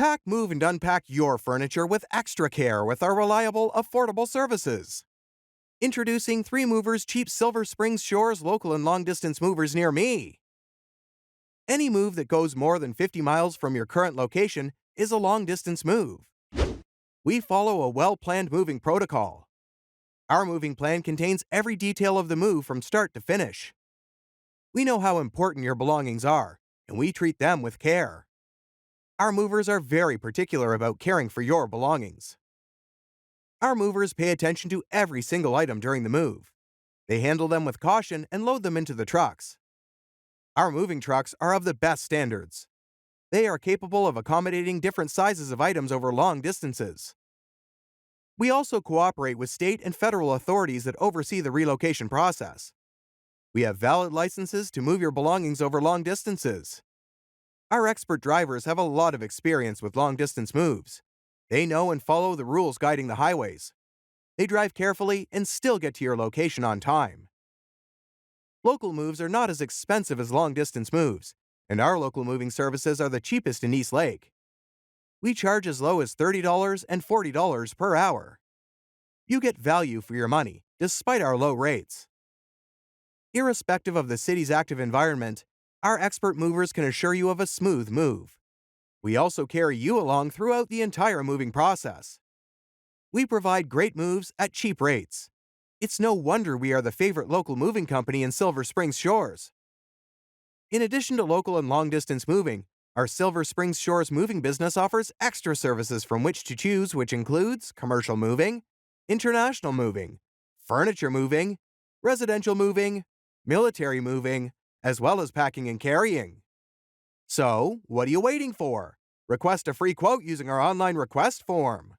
Pack, move, and unpack your furniture with extra care with our reliable, affordable services. Introducing 3 Movers Cheap Silver Springs Shores local and long-distance movers near me. Any move that goes more than 50 miles from your current location is a long-distance move. We follow a well-planned moving protocol. Our moving plan contains every detail of the move from start to finish. We know how important your belongings are, and we treat them with care. Our movers are very particular about caring for your belongings. Our movers pay attention to every single item during the move. They handle them with caution and load them into the trucks. Our moving trucks are of the best standards. They are capable of accommodating different sizes of items over long distances. We also cooperate with state and federal authorities that oversee the relocation process. We have valid licenses to move your belongings over long distances. Our expert drivers have a lot of experience with long-distance moves. They know and follow the rules guiding the highways. They drive carefully and still get to your location on time. Local moves are not as expensive as long-distance moves, and our local moving services are the cheapest in East Lake. We charge as low as $30 and $40 per hour. You get value for your money, despite our low rates. Irrespective of the city's active environment, our expert movers can assure you of a smooth move. We also carry you along throughout the entire moving process. We provide great moves at cheap rates. It's no wonder we are the favorite local moving company in Silver Springs Shores. In addition to local and long-distance moving, our Silver Springs Shores moving business offers extra services from which to choose, which includes commercial moving, international moving, furniture moving, residential moving, military moving, as well as packing and carrying. So, what are you waiting for? Request a free quote using our online request form.